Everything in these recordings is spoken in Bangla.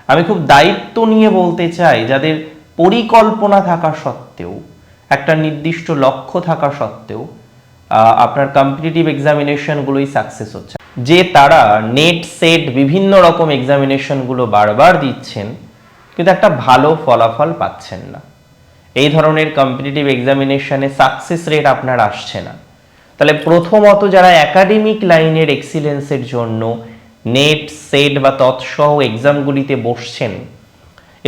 আমি খুব দায়িত্ব নিয়ে বলতে চাই, যাদের পরিকল্পনা থাকা সত্ত্বেও, একটা নির্দিষ্ট লক্ষ্য থাকা সত্ত্বেও আপনার কম্পিটিটিভ এক্সামিনেশনগুলোই সাকসেস হচ্ছে, যে তারা নেট সেট বিভিন্ন রকম এক্সামিনেশনগুলো বারবার দিচ্ছেন কিন্তু একটা ভালো ফলাফল পাচ্ছেন না। এই ধরনের কম্পিটিটিভ এক্সামিনেশনে সাকসেস রেট আপনার আসছে না। তাহলে প্রথমত যারা একাডেমিক লাইনের এক্সিলেন্সের জন্য নেট সেট বা তৎসহ এক্সামগুলিতে বসছেন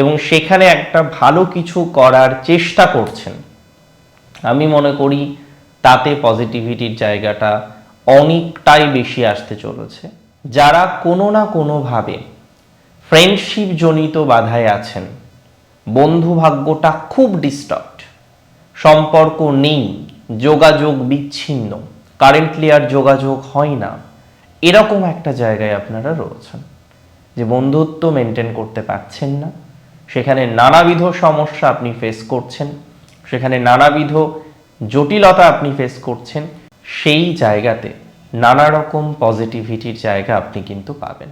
এবং সেখানে একটা ভালো কিছু করার চেষ্টা করছেন, আমি মনে করি তাতে পজিটিভিটির জায়গাটা অনেকটাই বেশি আসতে চলেছে। যারা কোনো না কোনোভাবে ফ্রেন্ডশিপ জনিত বাধায় আছেন, বন্ধু ভাগ্যটা খুব ডিস্টার্বড, সম্পর্ক নেই, যোগাযোগ বিচ্ছিন্ন, কারেন্টলি আর যোগাযোগ হয় না, এরকম একটা জায়গায় আপনারা রয়েছেন, যে বন্ধুত্ব মেনটেন করতে পারছেন না, সেখানে নানাবিধ সমস্যা আপনি ফেস করছেন, সেখানে নানাবিধ জটিলতা আপনি ফেস করছেন, সেই জায়গাতে নানা রকম পজিটিভিটির জায়গা আপনি কিন্তু পাবেন।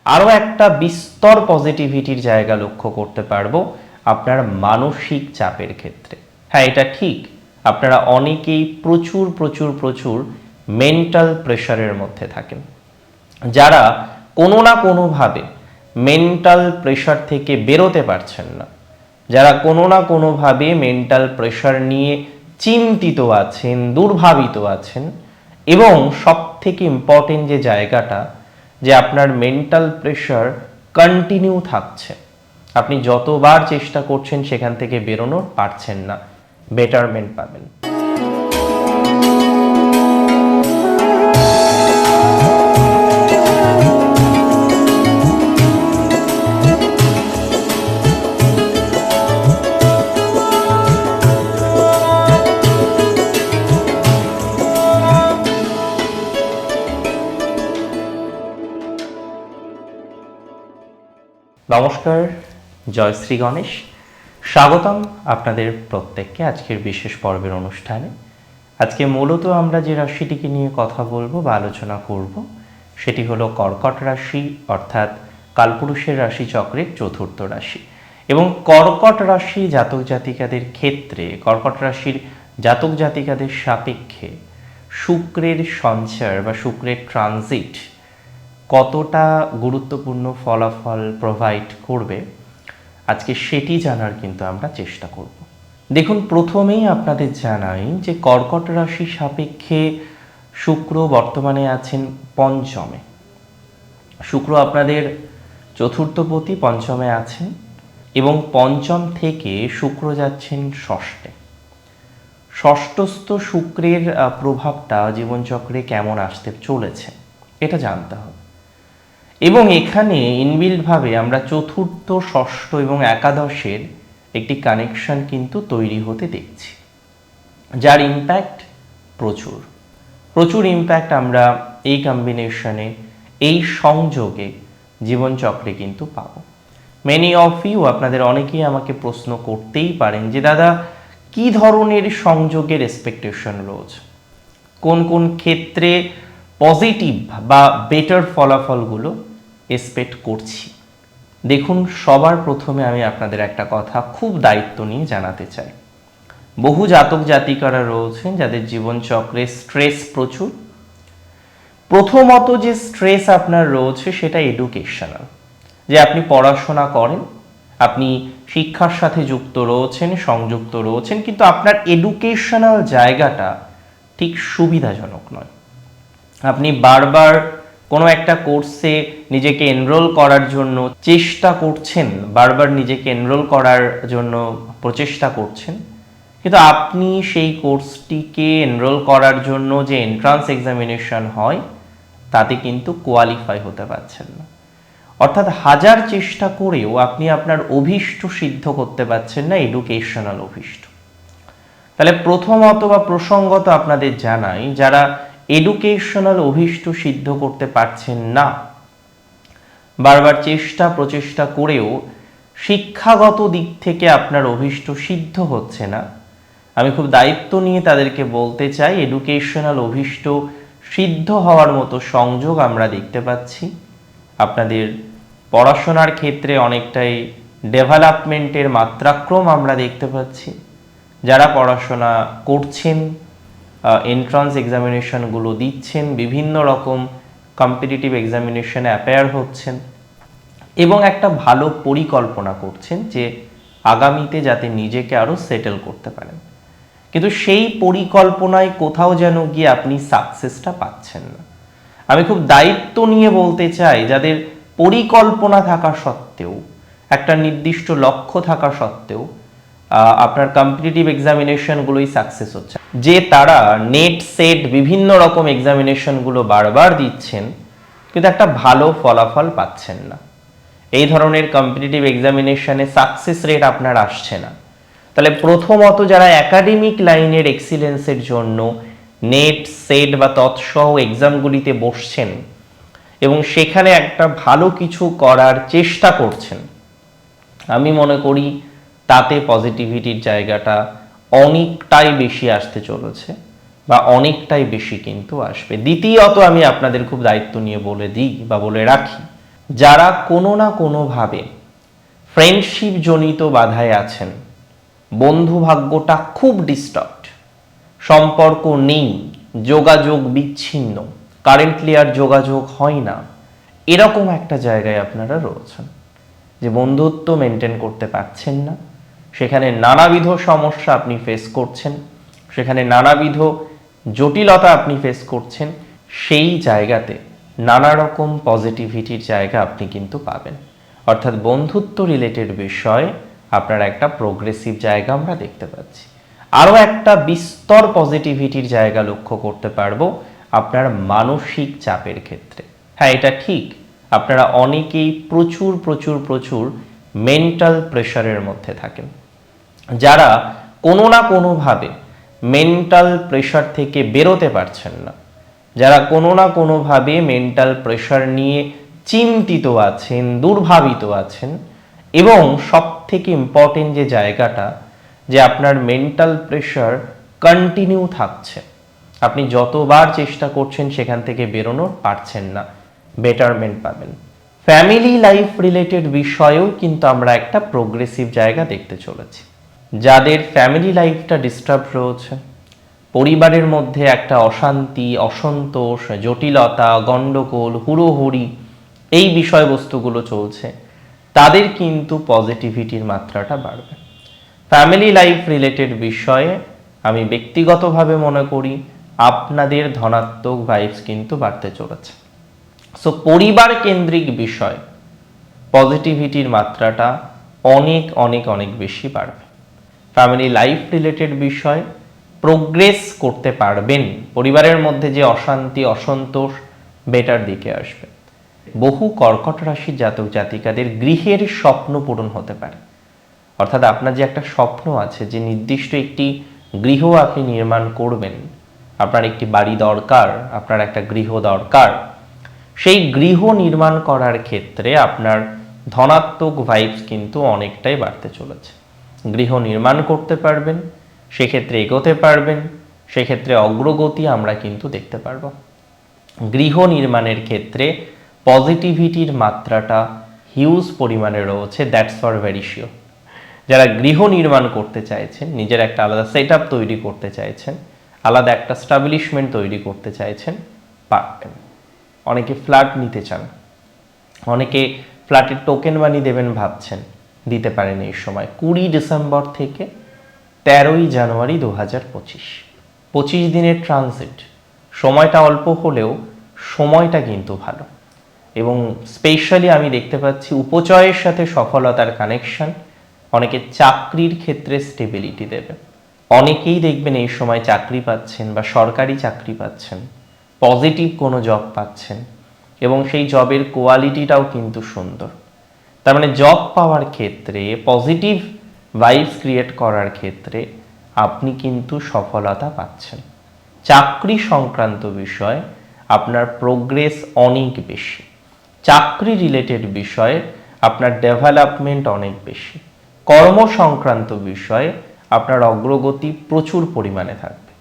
আরও একটা বিস্তর পজিটিভিটির জায়গা লক্ষ্য করতে পারবো আপনার মানসিক চাপের ক্ষেত্রে। হ্যাঁ, এটা ঠিক, আপনারা অনেকেই প্রচুর প্রচুর প্রচুর মেন্টাল প্রেশারের মধ্যে থাকেন। যারা কোনো না কোনোভাবে মেন্টাল প্রেশার থেকে বেরোতে পারছেন না, যারা কোনো না কোনোভাবে মেন্টাল প্রেশার নিয়ে চিন্তিত আছেন, দুর্ভাবিত আছেন, এবং সব থেকে ইম্পর্টেন্ট যে জায়গাটা, যে আপনার মেন্টাল প্রেশার কন্টিনিউ থাকছে, আপনি যতবার চেষ্টা করছেন সেখান থেকে বেরোনোর পারছেন না, বেটারমেন্ট পাবেন। নমস্কার, জয় শ্রী গণেশ। স্বাগতম আপনাদের প্রত্যেককে আজকের বিশেষ পর্বের অনুষ্ঠানে। আজকে মূলত আমরা যে রাশিটিকে নিয়ে কথা বলবো বা আলোচনা করব, সেটি হলো কর্কট রাশি, অর্থাৎ কালপুরুষের রাশি চক্রের চতুর্থ রাশি। এবং কর্কট রাশি জাতক জাতিকাদের ক্ষেত্রে, কর্কট রাশির জাতক জাতিকাদের সাপেক্ষে শুক্রের সঞ্চার বা শুক্রের ট্রানজিট কতটা গুরুত্বপূর্ণ ফলাফল প্রোভাইড করবে, আজকে সেটি জানার কিন্তু আমরা চেষ্টা করব। দেখুন, প্রথমেই আপনাদের জানাই যে কর্কট রাশি সাপেক্ষে শুক্র বর্তমানে আছেন পঞ্চমে। শুক্র আপনাদের চতুর্থপতি, পঞ্চমে আছেন, এবং পঞ্চম থেকে শুক্র যাচ্ছেন ষষ্ঠে। ষষ্ঠস্থ শুক্রের প্রভাবটা জীবনচক্রে কেমন আসতে চলেছে এটা জানতে হবে। এবং এখানে ইনবিল্ডভাবে আমরা চতুর্থ, ষষ্ঠ এবং একাদশের একটি কানেকশন কিন্তু তৈরি হতে দেখছি, যার ইম্প্যাক্ট প্রচুর প্রচুর ইম্প্যাক্ট আমরা এই কম্বিনেশনে, এই সংযোগে জীবনচক্রে কিন্তু পাবো। মেনি অফ ইউ, আপনাদের অনেকেই আমাকে প্রশ্ন করতেই পারেন যে দাদা, কি ধরনের সংযোগের এক্সপেকটেশন রয়েছে, কোন কোন ক্ষেত্রে পজিটিভ বা বেটার ফলাফলগুলো এক্সপেক্ট করছি। দেখুন, সবার প্রথমে আমি আপনাদের একটা কথা খুব দায়িত্ব নিয়ে জানাতে চাই। বহু জাতক জাতিকারা রয়েছেন যাদের জীবনচক্রে স্ট্রেস প্রচুর। প্রথমত যে স্ট্রেস আপনার রয়েছে সেটা এডুকেশনাল, যে আপনি পড়াশোনা করেন, আপনি শিক্ষার সাথে যুক্ত রয়েছেন, সংযুক্ত রয়েছেন, কিন্তু আপনার এডুকেশনাল জায়গাটা ঠিক সুবিধাজনক নয়। আপনি বারবার কোনো একটা কোর্সে নিজেকে এনরোল করার জন্য চেষ্টা করছেন, বারবার নিজেকে এনরোল করার জন্য প্রচেষ্টা করছেন, কিন্তু আপনি সেই কোর্সটিকে এনরোল করার জন্য যে এন্ট্রান্স এক্সামিনেশন হয় তাতে কিন্তু কোয়ালিফাই হতে পারছেন না। অর্থাৎ হাজার চেষ্টা করেও আপনি আপনার অভীষ্ট সিদ্ধ করতে পারছেন না, এডুকেশনাল অভীষ্ট। তাহলে প্রথমত বা প্রসঙ্গত আপনাদের জানাই, যারা এডুকেশনাল অভীষ্ট সিদ্ধ করতে পারছেন না, বারবার চেষ্টা প্রচেষ্টা করেও শিক্ষাগত দিক থেকে আপনার অভীষ্ট সিদ্ধ হচ্ছে না, আমি খুব দায়িত্ব নিয়ে তাদেরকে বলতে চাই, এডুকেশনাল অভীষ্ট সিদ্ধ হওয়ার মতো সংযোগ আমরা দেখতে পাচ্ছি আপনাদের পড়াশোনার ক্ষেত্রে অনেকটাই ডেভেলপমেন্টের মাত্রাক্রম আমরা দেখতে পাচ্ছি। যারা পড়াশোনা করছেন, এন্ট্রান্স এক্সামিনেশনগুলো দিচ্ছেন, বিভিন্ন রকম কম্পিটিটিভ এক্সামিনেশনে অ্যাপেয়ার হচ্ছেন এবং একটা ভালো পরিকল্পনা করছেন যে আগামীতে যাতে নিজেকে আরও সেটেল করতে পারেন, কিন্তু সেই পরিকল্পনায় কোথাও যেন গিয়ে আপনি সাকসেসটা পাচ্ছেন না। আমি খুব দায়িত্ব নিয়ে বলতে চাই, যাদের পরিকল্পনা থাকা সত্ত্বেও, একটা নির্দিষ্ট লক্ষ্য থাকা সত্ত্বেও আপনার কম্পিটিটিভ এক্সামিনেশনগুলোই সাকসেস হচ্ছে, যে তারা নেট সেট বিভিন্ন রকম এক্সামিনেশনগুলো বারবার দিচ্ছেন কিন্তু একটা ভালো ফলাফল পাচ্ছেন না, এই ধরনের কম্পিটিটিভ এক্সামিনেশনে সাকসেস রেট আপনার আসছে না, তাহলে প্রথমত যারা একাডেমিক লাইনের এক্সিলেন্সের জন্য নেট সেট বা তৎসহ এক্সামগুলিতে বসছেন এবং সেখানে একটা ভালো কিছু করার চেষ্টা করছেন, আমি মনে করি তাতে পজিটিভিটির জায়গাটা অনেকটাই বেশি আসতে চলেছে বা অনেকটাই বেশি কিন্তু আসবে। দ্বিতীয়ত আমি আপনাদের খুব দায়িত্ব নিয়ে বলে দিই বা বলে রাখি, যারা কোনো না কোনোভাবে ফ্রেন্ডশিপ জনিত বাধায় আছেন, বন্ধু ভাগ্যটা খুব ডিস্টার্বড, সম্পর্ক নেই, যোগাযোগ বিচ্ছিন্ন, কারেন্টলি আর যোগাযোগ হয় না, এরকম একটা জায়গায় আপনারা রয়েছেন যে বন্ধুত্ব মেনটেন করতে পারছেন না, সেখানে নানাবিধ সমস্যা আপনি ফেস করছেন, সেখানে নানাবিধ জটিলতা আপনি ফেস করছেন, সেই জায়গাতে নানা রকম পজিটিভিটির জায়গা আপনি কিন্তু পাবেন। অর্থাৎ বন্ধুত্ব রিলেটেড বিষয়ে আপনার একটা প্রোগ্রেসিভ জায়গা আমরা দেখতে পাচ্ছি। আরও একটা বিস্তর পজিটিভিটির জায়গা লক্ষ্য করতে পারবো আপনার মানসিক চাপের ক্ষেত্রে। হ্যাঁ, এটা ঠিক, আপনারা অনেকেই প্রচুর প্রচুর প্রচুর মেন্টাল প্রেশারের মধ্যে থাকেন। যারা কোনো না কোনোভাবে মেন্টাল প্রেশার থেকে বেরোতে পারছেন না, যারা কোনো না কোনোভাবে মেন্টাল প্রেশার নিয়ে চিন্তিত আছেন, দুর্ভাবিত আছেন, এবং সব থেকে ইম্পর্টেন্ট যে জায়গাটা, যে আপনার মেন্টাল প্রেশার কন্টিনিউ থাকছে, আপনি যতবার চেষ্টা করছেন সেখান থেকে বেরোনোর পারছেন না, বেটারমেন্ট পাবেন। ফ্যামিলি লাইফ রিলেটেড বিষয়েও কিন্তু আমরা একটা প্রোগ্রেসিভ জায়গা দেখতে চলেছি। যাদের ফ্যামিলি লাইফটা ডিস্টার্ব রয়েছে, পরিবারের মধ্যে একটা অশান্তি, অসন্তোষ, জটিলতা, গণ্ডগোল, হুড়োহুড়ি, এই বিষয়বস্তুগুলো চলছে, তাদের কিন্তু পজিটিভিটির মাত্রাটা বাড়বে। ফ্যামিলি লাইফ রিলেটেড বিষয়ে আমি ব্যক্তিগতভাবে মনে করি আপনাদের ধনাত্মক ভাইবস কিন্তু বাড়তে চলেছে। সো পরিবার কেন্দ্রিক বিষয় পজিটিভিটির মাত্রাটা অনেক অনেক অনেক বেশি বাড়বে। ফ্যামিলি লাইফ রিলেটেড বিষয় প্রোগ্রেস করতে পারবেন, পরিবারের মধ্যে যে অশান্তি, অসন্তোষ বেটার দিকে আসবে। বহু কর্কট রাশির জাতক জাতিকাদের গৃহের স্বপ্ন পূরণ হতে পারে। অর্থাৎ আপনার যে একটা স্বপ্ন আছে, যে নির্দিষ্ট একটি গৃহ আপনি নির্মাণ করবেন, আপনার একটি বাড়ি দরকার, আপনার একটা গৃহ দরকার, সেই গৃহ নির্মাণ করার ক্ষেত্রে আপনার ধনাত্মক ভাইবস কিন্তু অনেকটাই বাড়তে চলেছে। গৃহ নির্মাণ করতে পারবেন, সেক্ষেত্রে এগোতে পারবেন, সেক্ষেত্রে অগ্রগতি আমরা কিন্তু দেখতে পারবো। গৃহ নির্মাণের ক্ষেত্রে পজিটিভিটির মাত্রাটা হিউজ পরিমাণে রয়েছে, দ্যাটস ফর ভেরি শিওর। যারা গৃহ নির্মাণ করতে চাইছেন, নিজের একটা আলাদা সেট আপ তৈরি করতে চাইছেন, আলাদা একটা স্টাবলিশমেন্ট তৈরি করতে চাইছেন, পারবেন। অনেকে ফ্ল্যাট নিতে চান, অনেকে ফ্ল্যাটের টোকেন মানি দেবেন ভাবছেন, দিতে পারেন এই সময়। 20 ডিসেম্বর থেকে 13ই জানুয়ারি 2025, 25 দিনের ট্রানজিট, সময়টা অল্প হলেও সময়টা কিন্তু ভালো। এবং স্পেশালি আমি দেখতে পাচ্ছি উপচয়ের সাথে সফলতার কানেকশন, অনেকে চাকরির ক্ষেত্রে স্টেবিলিটি দেবে। অনেকেই দেখবেন এই সময় চাকরি পাচ্ছেন বা সরকারি চাকরি পাচ্ছেন, পজিটিভ কোনো জব পাচ্ছেন, এবং সেই জবের কোয়ালিটিটাও কিন্তু সুন্দর। তার মানে জব পাওয়ার ক্ষেত্রে, পজিটিভ ভাইবস ক্রিয়েট করার ক্ষেত্রে আপনি কিন্তু সফলতা পাচ্ছেন। চাকরি সংক্রান্ত বিষয় আপনার প্রোগ্রেস অনেক বেশি, চাকরি রিলেটেড বিষয়ে আপনার ডেভেলপমেন্ট অনেক বেশি, কর্ম সংক্রান্ত বিষয়ে আপনার অগ্রগতি প্রচুর পরিমাণে থাকবে।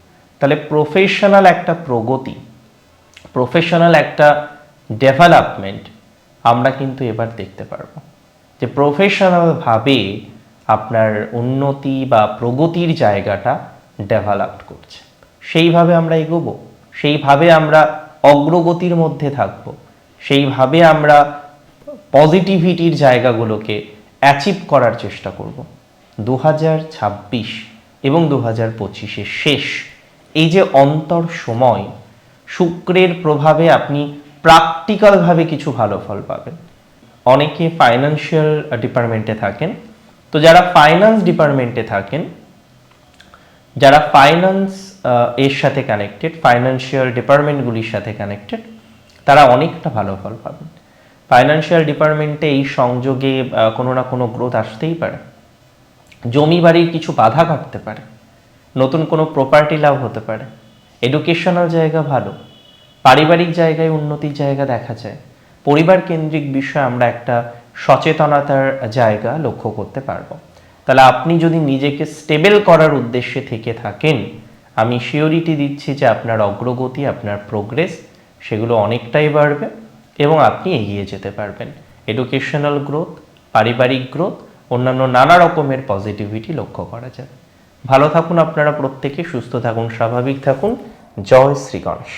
তাহলে প্রফেশনাল একটা প্রগতি, প্রফেশনাল একটা ডেভেলপমেন্ট আমরা কিন্তু এবার দেখতে পারবো যে প্রফেশনালভাবে আপনার উন্নতি বা প্রগতির জায়গাটা ডেভেলপড করছে। সেইভাবে আমরা এগোবো, সেইভাবে আমরা অগ্রগতির মধ্যে থাকব, সেইভাবে আমরা পজিটিভিটির জায়গাগুলোকে অ্যাচিভ করার চেষ্টা করব। 2026 এবং 2025 শেষ এই যে অন্তর সময়, শুক্রের প্রভাবে আপনি প্র্যাকটিক্যালভাবে কিছু ভালো ফল পাবেন। অনেকে ফাইন্যান্সিয়াল ডিপার্টমেন্টে থাকেন, তো যারা ফাইন্যান্স ডিপার্টমেন্টে থাকেন, যারা ফাইন্যান্স এর সাথে কানেক্টেড, ফাইন্যান্সিয়াল ডিপার্টমেন্টগুলির সাথে কানেক্টেড, তারা অনেকটা ভালো ফল পাবেন। ফাইন্যান্সিয়াল ডিপার্টমেন্টে এই সংযোগে কোনো না কোনো গ্রোথ আসতেই পারে, জমি বাড়ির কিছু বাধা কাটতে পারে, নতুন কোনো প্রপার্টি লাভ হতে পারে, এডুকেশনাল জায়গা ভালো, পারিবারিক জায়গায় উন্নতির জায়গা দেখা যায়, পরিবার কেন্দ্রিক বিষয়ে আমরা একটা সচেতনতার জায়গা লক্ষ্য করতে পারবো। তাহলে আপনি যদি নিজেকে স্টেবল করার উদ্দেশ্যে থেকে থাকেন, আমি শিওরিটি দিচ্ছি যে আপনার অগ্রগতি, আপনার প্রোগ্রেস সেগুলো অনেকটাই বাড়বে এবং আপনি এগিয়ে যেতে পারবেন। এডুকেশনাল গ্রোথ, পারিবারিক গ্রোথ, অন্যান্য নানা রকমের পজিটিভিটি লক্ষ্য করা যায়। ভালো থাকুন আপনারা প্রত্যেকে, সুস্থ থাকুন, স্বাভাবিক থাকুন। জয় শ্রী গণেশ।